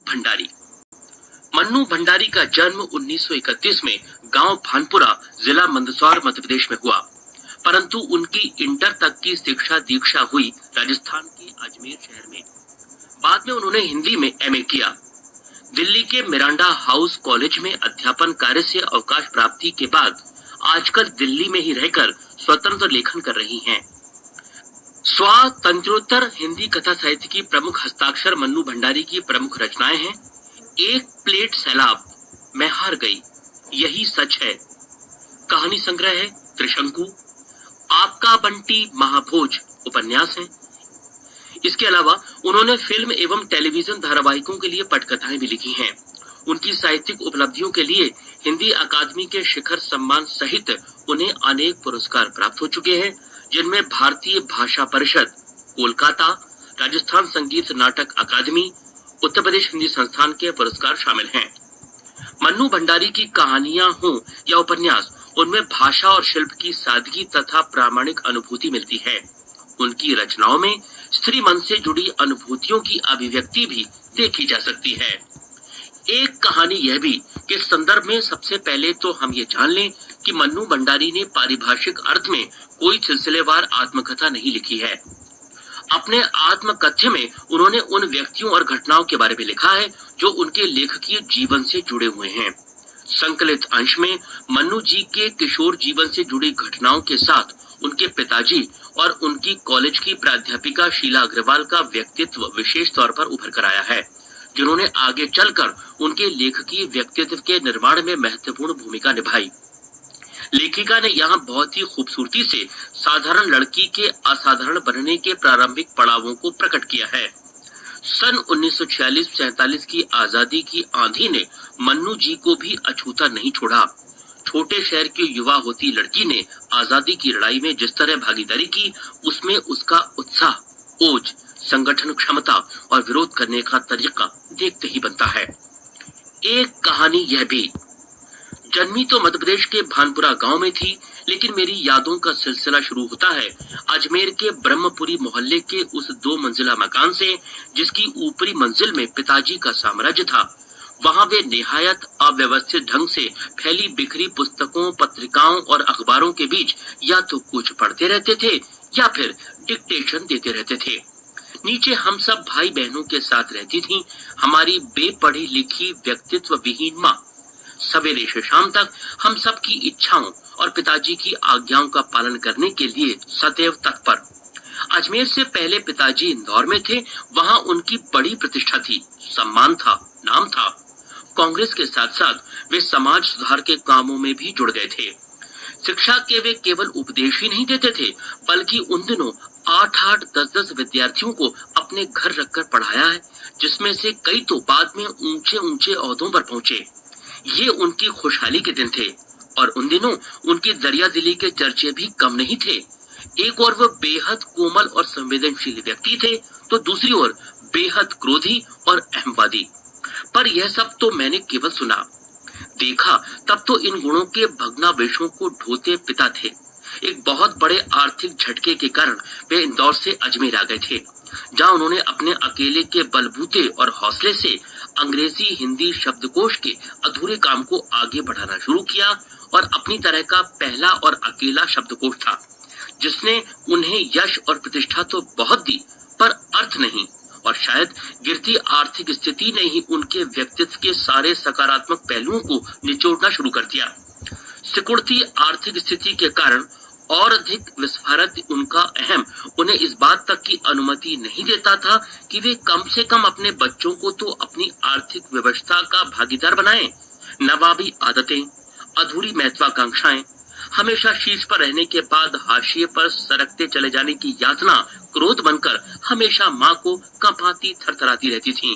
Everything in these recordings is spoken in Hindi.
भंडारी। मन्नू भंडारी का जन्म 1931 में गांव भानपुरा, जिला मंदसौर, मध्य प्रदेश में हुआ, परंतु उनकी इंटर तक की शिक्षा दीक्षा हुई राजस्थान के अजमेर शहर में। बाद में उन्होंने हिंदी में एमए किया। दिल्ली के मिरांडा हाउस कॉलेज में अध्यापन कार्य से अवकाश प्राप्ति के बाद आजकल दिल्ली में ही रहकर स्वतंत्र लेखन कर रही हैं। स्वातंत्रोत्तर हिंदी कथा साहित्य की प्रमुख हस्ताक्षर मन्नू भंडारी की प्रमुख रचनाएं हैं। एक प्लेट सैलाब, मैं हार गई, यही सच है, कहानी संग्रह है त्रिशंकु, आपका बंटी महाभोज उपन्यास है। इसके अलावा उन्होंने फिल्म एवं टेलीविजन धारावाहिकों के लिए पटकथाएं भी लिखी हैं। उनकी साहित्यिक उपलब्धियों के लिए हिंदी अकादमी के शिखर सम्मान सहित उन्हें अनेक पुरस्कार प्राप्त हो चुके हैं, जिनमें भारतीय भाषा परिषद, कोलकाता, राजस्थान संगीत नाटक अकादमी, उत्तर प्रदेश हिंदी संस्थान के पुरस्कार शामिल हैं। मन्नू भंडारी की कहानियां हों या उपन्यास, उनमें भाषा और शिल्प की सादगी तथा प्रामाणिक अनुभूति मिलती है। उनकी रचनाओं में स्त्री मन से जुड़ी अनुभूतियों की अभिव्यक्ति भी देखी जा सकती है। एक कहानी यह भी कि इस संदर्भ में सबसे पहले तो हम ये जान लें कि मन्नू भंडारी ने पारिभाषिक अर्थ में कोई सिलसिलेवार आत्मकथा नहीं लिखी है। अपने आत्मकथ्य में उन्होंने उन व्यक्तियों और घटनाओं के बारे में लिखा है जो उनके लेखकीय जीवन से जुड़े हुए हैं। संकलित अंश में मन्नू जी के किशोर जीवन से जुड़ी घटनाओं के साथ उनके पिताजी और उनकी कॉलेज की प्राध्यापिका शीला अग्रवाल का व्यक्तित्व विशेष तौर पर उभर कर आया है, जिन्होंने आगे चलकर उनके लेखकीय व्यक्तित्व के निर्माण में महत्वपूर्ण भूमिका निभाई। लेखिका ने यहाँ बहुत ही खूबसूरती से साधारण लड़की के असाधारण बनने के प्रारंभिक पड़ावों को प्रकट किया है। सन 1946-47 की आजादी की आंधी ने मन्नू जी को भी अछूता नहीं छोड़ा। छोटे शहर की युवा होती लड़की ने आजादी की लड़ाई में जिस तरह भागीदारी की, उसमें उसका उत्साह, ओज, संगठन क्षमता और विरोध करने का तरीका देखते ही बनता है। एक कहानी यह भी, जन्मी तो मध्य प्रदेश के भानपुरा गांव में थी, लेकिन मेरी यादों का सिलसिला शुरू होता है अजमेर के ब्रह्मपुरी मोहल्ले के उस 2 मंजिला मकान से, जिसकी ऊपरी मंजिल में पिताजी का साम्राज्य था। वहां वे निहायत अव्यवस्थित ढंग से फैली बिखरी पुस्तकों, पत्रिकाओं और अखबारों के बीच या तो कुछ पढ़ते रहते थे या फिर डिक्टेशन देते रहते थे। नीचे हम सब भाई बहनों के साथ रहती थीं हमारी बेपढ़ी लिखी व्यक्तित्व विहीन माँ। सवेरे से शाम तक हम सब की इच्छाओं और पिताजी की आज्ञाओं का पालन करने के लिए सदैव तत्पर। अजमेर से पहले पिताजी इंदौर में थे, वहां उनकी बड़ी प्रतिष्ठा थी, सम्मान था, नाम था। कांग्रेस के साथ साथ वे समाज सुधार के कामों में भी जुड़ गए थे। शिक्षा के वे केवल उपदेश ही नहीं देते थे, बल्कि उन दिनों 8-8, 10-10 विद्यार्थियों को अपने घर रखकर पढ़ाया है, जिसमें से कई तो बाद में ऊंचे ऊंचे ओहदों पर पहुंचे। ये उनकी खुशहाली के दिन थे और उन दिनों उनकी दरियादिली के चर्चे भी कम नहीं थे। एक ओर वो बेहद कोमल और संवेदनशील व्यक्ति थे, तो दूसरी ओर बेहद क्रोधी और अहमवादी। पर यह सब तो मैंने केवल सुना, देखा तब तो इन गुणों के भग्नावशेषों को ढोते पिता थे। एक बहुत बड़े आर्थिक झटके के कारण वे इंदौर से अजमेर आ गए थे, जहां उन्होंने अपने अकेले के बलबूते और हौसले से अंग्रेजी हिंदी शब्दकोश के अधूरे काम को आगे बढ़ाना शुरू किया और अपनी तरह का पहला और अकेला शब्दकोश था, जिसने उन्हें यश और प्रतिष्ठा तो बहुत दी, पर अर्थ नहीं। और शायद गिरती आर्थिक स्थिति ने ही उनके व्यक्तित्व के सारे सकारात्मक पहलुओं को निचोड़ना शुरू कर दिया। सिकुड़ती आर्थिक स्थिति के कारण और अधिक विस्फारत उनका अहम उन्हें इस बात तक की अनुमति नहीं देता था कि वे कम से कम अपने बच्चों को तो अपनी आर्थिक व्यवस्था का भागीदार बनाएं। नवाबी आदतें, अधूरी महत्वाकांक्षाएं, हमेशा शीर्ष पर रहने के बाद हाशिए पर सरकते चले जाने की यातना क्रोध बनकर हमेशा माँ को कंपाती थरथराती रहती थीं।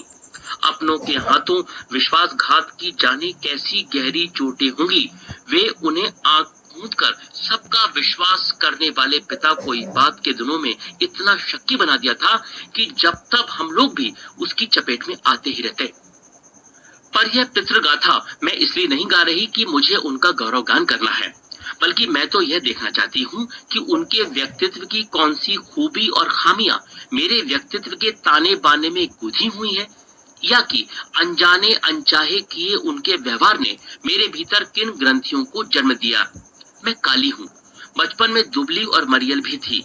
अपनों के हाथों विश्वासघात की जाने कैसी गहरी चोटें होंगी, वे उन्हें आंख मूंद कर सबका विश्वास करने वाले पिता को इस बात के दिनों में इतना शक्की बना दिया था कि जब तब हम लोग भी उसकी चपेट में आते ही रहते। पर यह पितृगाथा मैं इसलिए नहीं गा रही कि मुझे उनका गौरवगान करना है, बल्कि मैं तो यह देखना चाहती हूँ कि उनके व्यक्तित्व की कौन सी खूबी और खामियां मेरे व्यक्तित्व के ताने बाने में गुंथी हुई है। या कि अनजाने अनचाहे किए उनके व्यवहार ने मेरे भीतर किन ग्रंथियों को जन्म दिया। मैं काली हूँ, बचपन में दुबली और मरियल भी थी।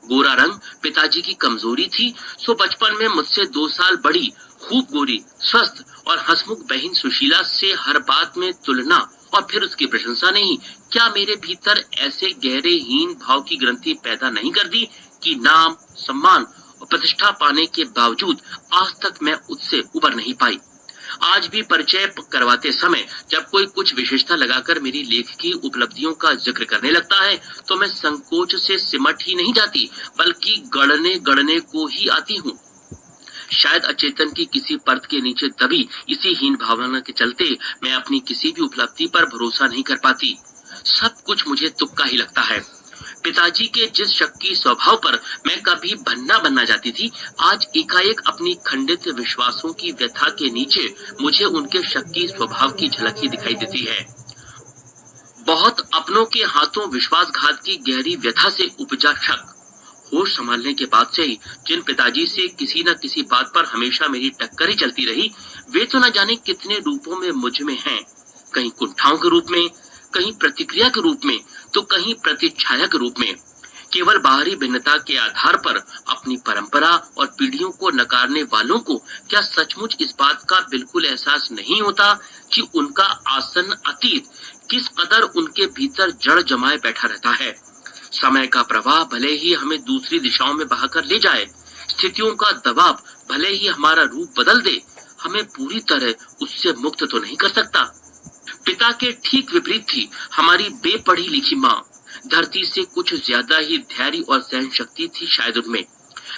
गोरा रंग पिताजी की कमजोरी थी, सो बचपन में मुझसे 2 साल बड़ी खूब गोरी, स्वस्थ और हंसमुख बहन सुशीला से हर बात में तुलना और फिर उसकी प्रशंसा नहीं, क्या मेरे भीतर ऐसे गहरे हीन भाव की ग्रंथि पैदा नहीं कर दी कि नाम, सम्मान और प्रतिष्ठा पाने के बावजूद आज तक मैं उससे उबर नहीं पाई। आज भी परिचय करवाते समय जब कोई कुछ विशेषता लगाकर मेरी लेखकी उपलब्धियों का जिक्र करने लगता है तो मैं संकोच से सिमट ही नहीं जाती, बल्कि गड़ने गड़ने को ही आती हूँ। शायद अचेतन की किसी परत के नीचे दबी इसी हीन भावना के चलते मैं अपनी किसी भी उपलब्धि पर भरोसा नहीं कर पाती। सब कुछ मुझे तुक्का ही लगता है। पिताजी के जिस शक्की स्वभाव पर मैं कभी भन्ना बनना जाती थी, आज एकाएक अपनी खंडित विश्वासों की व्यथा के नीचे मुझे उनके शक्की स्वभाव की झलक ही दिखाई देती है। बहुत अपनों के हाथों विश्वासघात की गहरी व्यथा से उपजा शक। होश संभालने के बाद से ही जिन पिताजी से किसी न किसी बात पर हमेशा मेरी टक्कर ही चलती रही, वे तो न जाने कितने रूपों में मुझ में हैं। कहीं कुंठाओं के रूप में, कहीं प्रतिक्रिया के रूप में, तो कहीं प्रतिच्छाया के रूप में। केवल बाहरी भिन्नता के आधार पर अपनी परंपरा और पीढ़ियों को नकारने वालों को क्या सचमुच इस बात का बिल्कुल एहसास नहीं होता कि उनका आसन्न अतीत किस कदर उनके भीतर जड़ जमाए बैठा रहता है। समय का प्रवाह भले ही हमें दूसरी दिशाओं में बहाकर ले जाए, स्थितियों का दबाव भले ही हमारा रूप बदल दे, हमें पूरी तरह उससे मुक्त तो नहीं कर सकता। पिता के ठीक विपरीत थी हमारी बेपढ़ी लिखी माँ। धरती से कुछ ज्यादा ही धैर्य और सहन शक्ति थी शायद उनमें।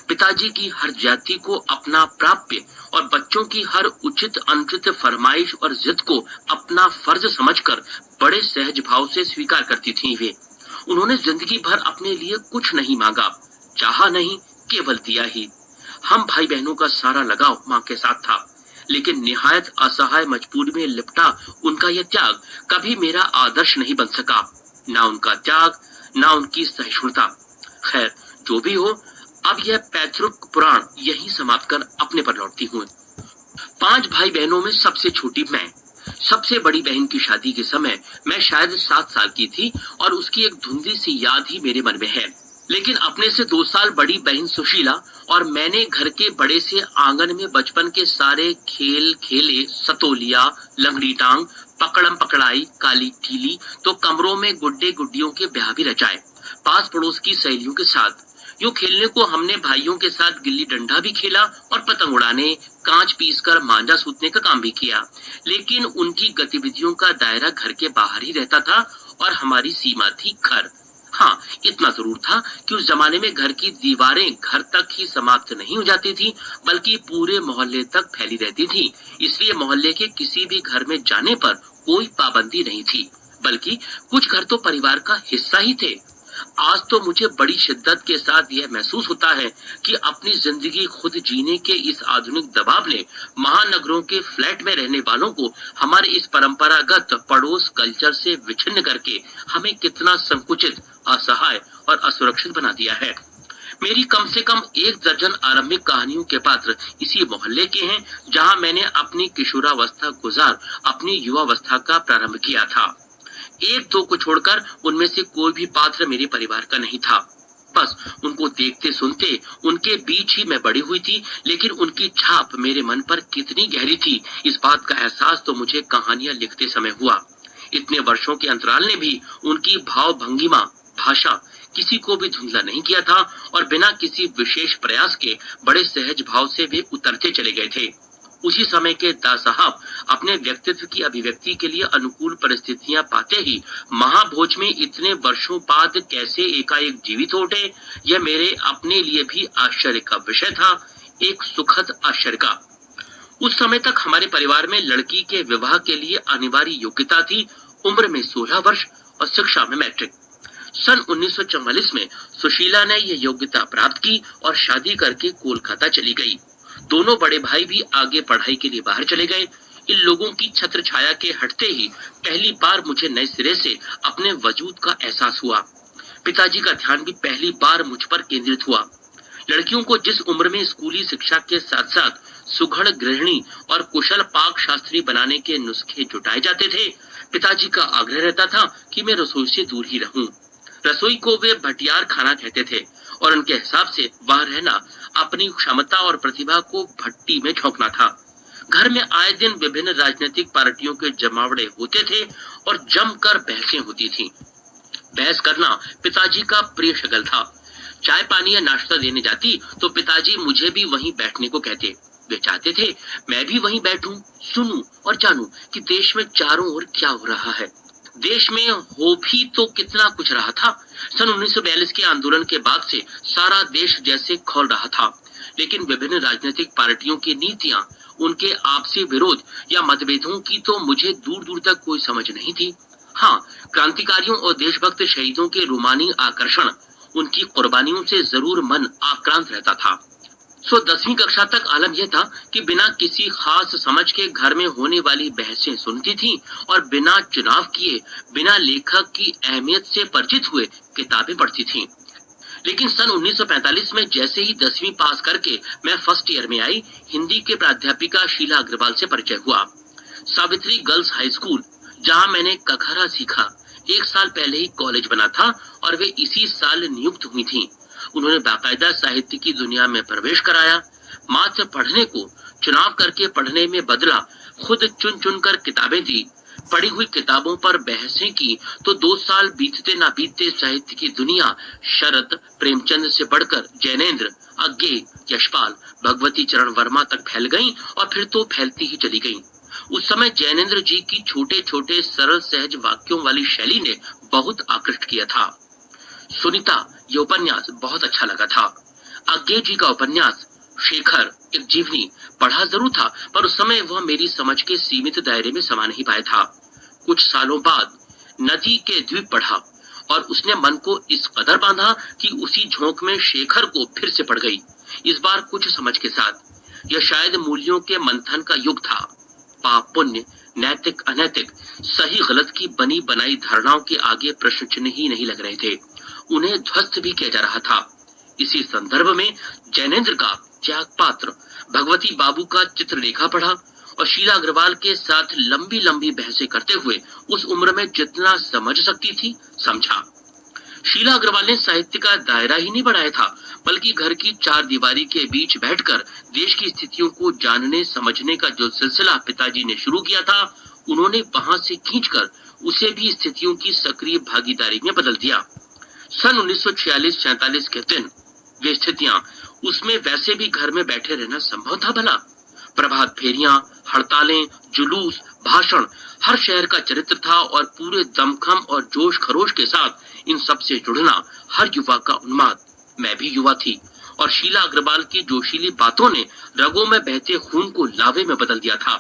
पिताजी की हर जाति को अपना प्राप्य और बच्चों की हर उचित अनुचित फरमाइश और जिद को अपना फर्ज समझकर बड़े सहज भाव से स्वीकार करती थी वे। उन्होंने जिंदगी भर अपने लिए कुछ नहीं मांगा, चाहा नहीं, केवल दिया ही। हम भाई बहनों का सारा लगाव माँ के साथ था, लेकिन निहायत असहाय मजबूरी में लिपटा उनका यह त्याग कभी मेरा आदर्श नहीं बन सका। ना उनका त्याग, ना उनकी सहिष्णुता। खैर जो भी हो, अब यह पैतृक पुराण यही समाप्त कर अपने पर लौटती हूँ। 5 भाई बहनों में सबसे छोटी मैं। सबसे बड़ी बहन की शादी के समय मैं शायद 7 साल की थी और उसकी एक धुंधली सी याद ही मेरे मन में है। लेकिन अपने से 2 साल बड़ी बहन सुशीला और मैंने घर के बड़े से आंगन में बचपन के सारे खेल खेले। सतोलिया, लंगड़ी टांग, पकड़म पकड़ाई, काली टीली, तो कमरों में गुड्डे गुड्डियों के ब्याह भी रचाए, पास पड़ोस की सहेलियों के साथ। यूं खेलने को हमने भाइयों के साथ गिल्ली डंडा भी खेला और पतंग उड़ाने, कांच पीसकर मांझा सूतने का काम भी किया। लेकिन उनकी गतिविधियों का दायरा घर के बाहर ही रहता था और हमारी सीमा थी घर। हाँ, इतना जरूर था कि उस जमाने में घर की दीवारें घर तक ही समाप्त नहीं हो जाती थी, बल्कि पूरे मोहल्ले तक फैली रहती थी। इसलिए मोहल्ले के किसी भी घर में जाने पर कोई पाबंदी नहीं थी, बल्कि कुछ घर तो परिवार का हिस्सा ही थे। आज तो मुझे बड़ी शिद्दत के साथ यह महसूस होता है कि अपनी जिंदगी खुद जीने के इस आधुनिक दबाव ने महानगरों के फ्लैट में रहने वालों को हमारे इस परंपरागत पड़ोस कल्चर से विच्छिन्न करके हमें कितना संकुचित, असहाय और असुरक्षित बना दिया है। मेरी कम से कम 1 दर्जन आरंभिक कहानियों के पात्र इसी मोहल्ले के हैं, जहां मैंने अपनी किशोरावस्था गुजार अपनी युवावस्था का प्रारंभ किया था। 1-2 को छोड़कर उनमें से कोई भी पात्र मेरे परिवार का नहीं था। बस उनको देखते सुनते उनके बीच ही मैं बड़ी हुई थी, लेकिन उनकी छाप मेरे मन पर कितनी गहरी थी, इस बात का एहसास तो मुझे कहानियां लिखते समय हुआ। इतने वर्षों के अंतराल ने भी उनकी भाव भंगिमा, भाषा किसी को भी धुंधला नहीं किया था और बिना किसी विशेष प्रयास के बड़े सहज भाव से वे उतरते चले गए थे। उसी समय के दा साहब अपने व्यक्तित्व की अभिव्यक्ति के लिए अनुकूल परिस्थितियां पाते ही महाभोज में इतने वर्षों बाद कैसे एकाएक जीवित हो उठे, यह मेरे अपने लिए भी आश्चर्य का विषय था, एक सुखद आश्चर्य का। उस समय तक हमारे परिवार में लड़की के विवाह के लिए अनिवार्य योग्यता थी उम्र में 16 वर्ष और शिक्षा में मैट्रिक। सन 1944 में सुशीला ने यह योग्यता प्राप्त की और शादी करके कोलकाता चली गई। दोनों बड़े भाई भी आगे पढ़ाई के लिए बाहर चले गए। इन लोगों की छत्र छाया के हटते ही पहली बार मुझे नए सिरे से अपने वजूद का एहसास हुआ। पिताजी का ध्यान भी पहली बार मुझ पर केंद्रित हुआ। लड़कियों को जिस उम्र में स्कूली शिक्षा के साथ साथ सुघड़ गृहिणी और कुशल पाक शास्त्री बनाने के नुस्खे जुटाए जाते थे, पिताजी का आग्रह रहता था कि मैं रसोई से दूर ही रहूं। रसोई को वे भटियार खाना कहते थे और उनके हिसाब से वह रहना अपनी क्षमता और प्रतिभा को भट्टी में झोंकना था। घर में आए दिन विभिन्न राजनीतिक पार्टियों के जमावड़े होते थे और जमकर बहसें होती थीं। बहस करना पिताजी का प्रिय शगल था। चाय पानी या नाश्ता देने जाती तो पिताजी मुझे भी वहीं बैठने को कहते। वे चाहते थे मैं भी वहीं बैठूं, सुनूं और जानूं कि देश में चारों ओर क्या हो रहा है। देश में हो भी तो कितना कुछ रहा था। सन 1942 के आंदोलन के बाद से सारा देश जैसे खौल रहा था, लेकिन विभिन्न राजनीतिक पार्टियों की नीतियां, उनके आपसी विरोध या मतभेदों की तो मुझे दूर दूर तक कोई समझ नहीं थी। हाँ, क्रांतिकारियों और देशभक्त शहीदों के रूमानी आकर्षण, उनकी कुर्बानियों से जरूर मन आक्रांत रहता था। 10वीं कक्षा तक आलम यह था कि बिना किसी खास समझ के घर में होने वाली बहसें सुनती थी और बिना चुनाव किए, बिना लेखक की अहमियत से परिचित हुए किताबें पढ़ती थी। लेकिन सन 1945 में जैसे ही 10वीं पास करके मैं फर्स्ट ईयर में आई, हिंदी के प्राध्यापिका शीला अग्रवाल से परिचय हुआ। सावित्री गर्ल्स हाई स्कूल, जहां मैंने कखरा सीखा, 1 साल पहले ही कॉलेज बना था और वे इसी साल नियुक्त हुई थीं। उन्होंने बाकायदा साहित्य की दुनिया में प्रवेश कराया। मात्र पढ़ने को चुनाव करके पढ़ने में बदला, खुद चुन चुन कर किताबें दी, पढ़ी हुई किताबों पर बहसें की, तो 2 साल बीतते ना बीतते साहित्य की दुनिया शरद, प्रेमचंद से बढ़कर जैनेन्द्र, अज्ञे, यशपाल, भगवती चरण वर्मा तक फैल गई और फिर तो फैलती ही चली गई। उस समय जैनेन्द्र जी की छोटे छोटे सरल सहज वाक्यों वाली शैली ने बहुत आकृष्ट किया था। सुनीता, ये उपन्यास बहुत अच्छा लगा था। अज्ञे जी का उपन्यास शेखर, एक जीवनी, पढ़ा जरूर था, पर उस समय वह मेरी समझ के सीमित दायरे में समा नहीं पाया था। कुछ सालों बाद नदी के द्वीप पढ़ा और उसने मन को इस कदर बांधा कि उसी झोंक में शेखर को फिर से पढ़ गई, इस बार कुछ समझ के साथ। यह शायद मूल्यों के मंथन का युग था। पाप पुण्य, नैतिक अनैतिक, सही गलत की बनी बनाई धारणाओं के आगे प्रश्न चिन्ह ही नहीं लग रहे थे, उन्हें ध्वस्त भी किया जा रहा था। इसी संदर्भ में जैनेन्द्र का त्याग पात्र, भगवती बाबू का चित्रलेखा पढ़ा और शीला अग्रवाल के साथ लंबी लंबी बहसें करते हुए उस उम्र में जितना समझ सकती थी समझा। शीला अग्रवाल ने साहित्य का दायरा ही नहीं बढ़ाया था, बल्कि घर की 4 दीवारी के बीच बैठकर देश की स्थितियों को जानने समझने का जो सिलसिला पिताजी ने शुरू किया था, उन्होंने वहां से खींचकर उसे भी स्थितियों की सक्रिय भागीदारी में बदल दिया। सन 1946-47 के दिन वे स्थितियां, उसमें वैसे भी घर में बैठे रहना संभव था भला? प्रभात फेरियां, हड़तालें, जुलूस, भाषण, हर शहर का चरित्र था और पूरे दमखम और जोश खरोश के साथ इन सब से जुड़ना हर युवा का उन्माद। मैं भी युवा थी और शीला अग्रवाल की जोशीली बातों ने रगों में बहते खून को लावे में बदल दिया था।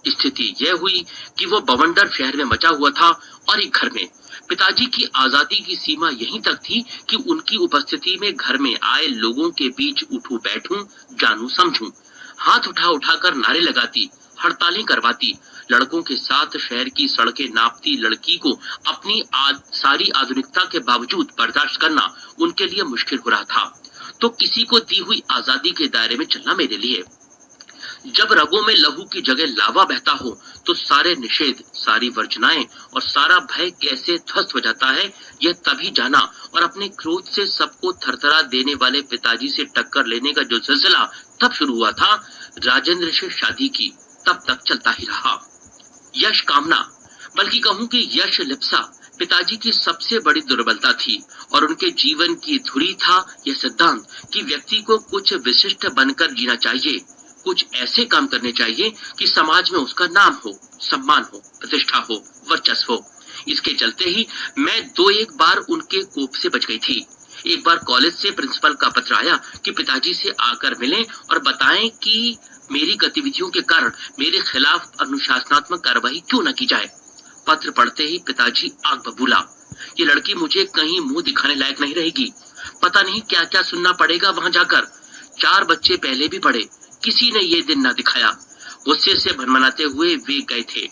स्थिति यह हुई कि वो बवंडर शहर में मचा हुआ था और एक घर में। पिताजी की आजादी की सीमा यहीं तक थी कि उनकी उपस्थिति में घर में आए लोगों के बीच उठूं बैठूं, जानूं समझूं, हाथ उठा उठाकर नारे लगाती, हड़तालें करवाती, लड़कों के साथ शहर की सड़कें नापती लड़की को अपनी सारी आधुनिकता के बावजूद बर्दाश्त करना उनके लिए मुश्किल हो रहा था। तो किसी को दी हुई आजादी के दायरे में चलना मेरे लिए। जब रगों में लहू की जगह लावा बहता हो तो सारे निषेध, सारी वर्जनाएं और सारा भय कैसे ध्वस्त हो जाता है, यह तभी जाना और अपने क्रोध से सबको थरथरा देने वाले पिताजी से टक्कर लेने का जो सिलसिला तब शुरू हुआ था, राजेंद्र से शादी की, तब तक चलता ही रहा। यश कामना, बल्कि कहूं कि यश लिप्सा पिताजी की सबसे बड़ी दुर्बलता थी और उनके जीवन की धुरी था यह सिद्धांत कि व्यक्ति को कुछ विशिष्ट बनकर जीना चाहिए, कुछ ऐसे काम करने चाहिए कि समाज में उसका नाम हो, सम्मान हो, प्रतिष्ठा हो, वर्चस्व हो। इसके चलते ही मैं 2-1 बार उनके कोप से बच गई थी। एक बार कॉलेज से प्रिंसिपल का पत्र आया कि पिताजी से आकर मिलें और बताएं कि मेरी गतिविधियों के कारण मेरे खिलाफ अनुशासनात्मक कार्रवाई क्यों न की जाए। पत्र पढ़ते ही पिताजी आग बबूला, ये लड़की मुझे कहीं मुंह दिखाने लायक नहीं रहेगी, पता नहीं क्या क्या सुनना पड़ेगा वहां जाकर। 4 बच्चे पहले भी पढ़े, किसी ने ये दिन ना दिखाया। गुस्से से भनमनाते हुए वे गए थे।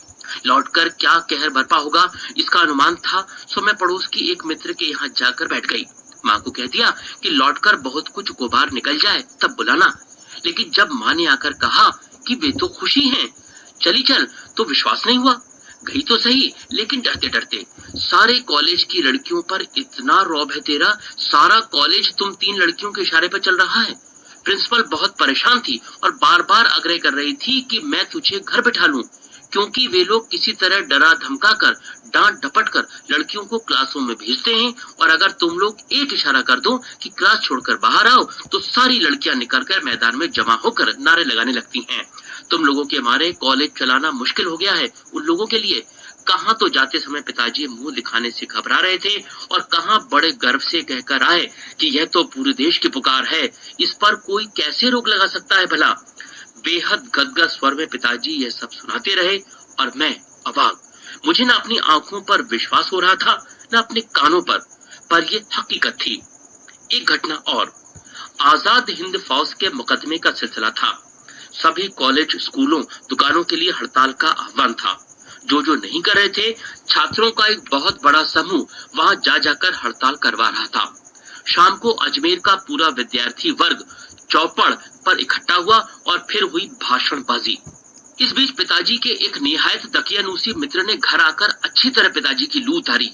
लौटकर क्या कहर बरपा होगा इसका अनुमान था, सो मैं पड़ोस की एक मित्र के यहाँ जाकर बैठ गई। माँ को कह दिया कि लौटकर बहुत कुछ गुबार निकल जाए तब बुलाना, लेकिन जब माँ ने आकर कहा कि वे तो खुशी हैं, चली चल, तो विश्वास नहीं हुआ। गई तो सही, लेकिन डरते डरते। सारे कॉलेज की लड़कियों पर इतना रौब है तेरा, सारा कॉलेज तुम 3 लड़कियों के इशारे पर चल रहा है। प्रिंसिपल बहुत परेशान थी और बार बार आग्रह कर रही थी कि मैं तुझे घर बिठा लूं, क्योंकि वे लोग किसी तरह डरा धमका कर, डांट डपट कर लड़कियों को क्लासों में भेजते हैं, और अगर तुम लोग एक इशारा कर दो कि क्लास छोड़कर बाहर आओ, तो सारी लड़कियां निकलकर मैदान में जमा होकर नारे लगाने लगती हैं। तुम लोगों के मारे कॉलेज चलाना मुश्किल हो गया है उन लोगों के लिए। कहाँ तो जाते समय पिताजी मुंह दिखाने से घबरा रहे थे, और कहाँ बड़े गर्व से कहकर आए कि यह तो पूरे देश की पुकार है, इस पर कोई कैसे रोक लगा सकता है भला। बेहद गदगद स्वर में पिताजी यह सब सुनाते रहे और मैं अवाक। मुझे न अपनी आंखों पर विश्वास हो रहा था, न अपने कानों पर यह हकीकत थी। एक घटना और, आजाद हिंद फौज के मुकदमे का सिलसिला था। सभी कॉलेज, स्कूलों, दुकानों के लिए हड़ताल का आह्वान था। जो नहीं कर रहे थे, छात्रों का एक बहुत बड़ा समूह वहां जा जाकर हड़ताल करवा रहा था। शाम को अजमेर का पूरा विद्यार्थी वर्ग चौपड़ पर इकट्ठा हुआ और फिर हुई भाषणबाजी। इस बीच पिताजी के एक निहायत दकियानूसी मित्र ने घर आकर अच्छी तरह पिताजी की लू उतारी।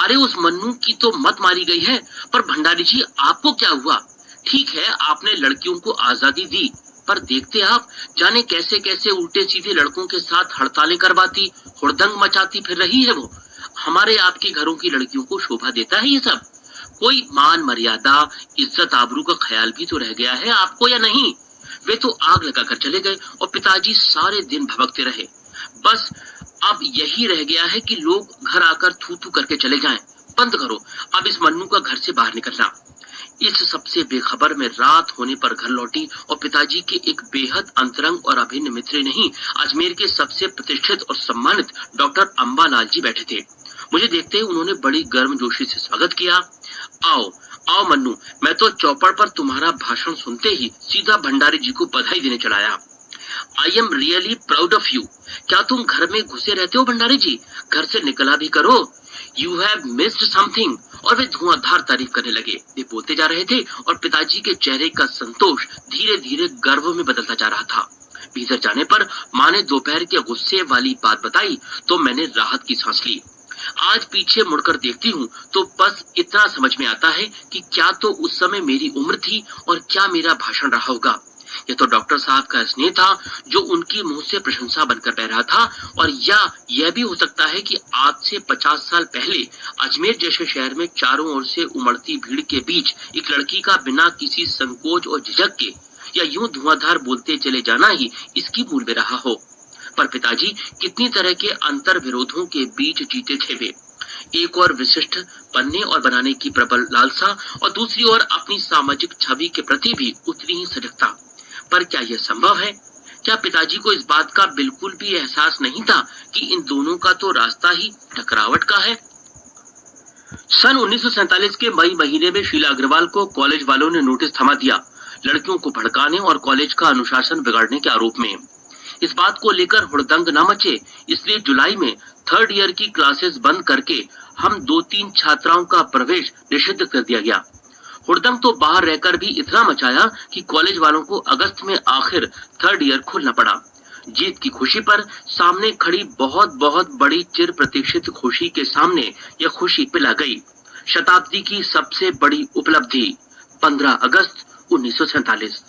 अरे उस मन्नू की तो मत मारी गई है, पर भंडारी जी आपको क्या हुआ? ठीक है, आपने लड़कियों को आजादी दी, पर देखते आप जाने कैसे कैसे उल्टे सीधे लड़कों के साथ हड़तालें करवाती, हुड़दंग मचाती फिर रही है वो। हमारे आपके घरों की लड़कियों को शोभा देता है ये सब? कोई मान मर्यादा, इज्जत आबरू का ख्याल भी तो रह गया है आपको या नहीं? वे तो आग लगाकर चले गए और पिताजी सारे दिन भभकते रहे। बस अब यही रह गया है कि लोग घर आकर थू थू करके चले जाएं। बंद करो अब इस मन्नू का घर से बाहर निकलना। इस सबसे बेखबर में रात होने पर घर लौटी और पिताजी के एक बेहद अंतरंग और अभिन्न मित्र नहीं, अजमेर के सबसे प्रतिष्ठित और सम्मानित डॉक्टर अंबालाल जी बैठे थे। मुझे देखते ही उन्होंने बड़ी गर्मजोशी से स्वागत किया। आओ आओ मन्नू, मैं तो चौपड़ पर तुम्हारा भाषण सुनते ही सीधा भंडारी जी को बधाई देने चला आया। I am really proud of you. क्या तुम घर में घुसे रहते हो भंडारी जी? घर से निकला भी करो। You have missed something. और वे धुआंधार तारीफ करने लगे। वे बोलते जा रहे थे और पिताजी के चेहरे का संतोष धीरे धीरे गर्व में बदलता जा रहा था। भीतर जाने पर माँ ने दोपहर के गुस्से वाली बात बताई तो मैंने राहत की सांस ली। आज पीछे मुड़कर देखती हूँ तो बस इतना समझ में आता है कि क्या तो उस समय मेरी उम्र थी और क्या मेरा भाषण रहा होगा। यह तो डॉक्टर साहब का स्नेह था जो उनकी मुंह से प्रशंसा बनकर बह रहा था, और या यह भी हो सकता है कि आज से 50 साल पहले अजमेर जैसे शहर में चारों ओर से उमड़ती भीड़ के बीच एक लड़की का बिना किसी संकोच और झिझक के या यूं धुआंधार बोलते चले जाना ही इसकी मूल में रहा हो। पर पिताजी कितनी तरह के अंतर विरोधों के बीच जीते थे वे। एक और विशिष्ट बनने और बनाने की प्रबल लालसा, और दूसरी ओर अपनी सामाजिक छवि के प्रति भी उतनी ही सजगता। पर क्या यह संभव है? क्या पिताजी को इस बात का बिल्कुल भी एहसास नहीं था कि इन दोनों का तो रास्ता ही टकरावट का है? सन 1947 के मई महीने में शीला अग्रवाल को कॉलेज वालों ने नोटिस थमा दिया, लड़कियों को भड़काने और कॉलेज का अनुशासन बिगाड़ने के आरोप में। इस बात को लेकर हुड़दंग न मचे, इसलिए जुलाई में 3rd ईयर की क्लासेस बंद करके हम 2-3 छात्राओं का प्रवेश निषिद्ध कर दिया गया। हुड़दंग तो बाहर रहकर भी इतना मचाया कि कॉलेज वालों को अगस्त में आखिर 3rd ईयर खोलना पड़ा। जीत की खुशी पर सामने खड़ी बहुत बहुत बड़ी चिर प्रतीक्षित खुशी के सामने यह खुशी पिला गई। शताब्दी की सबसे बड़ी उपलब्धि, 15 अगस्त 1947।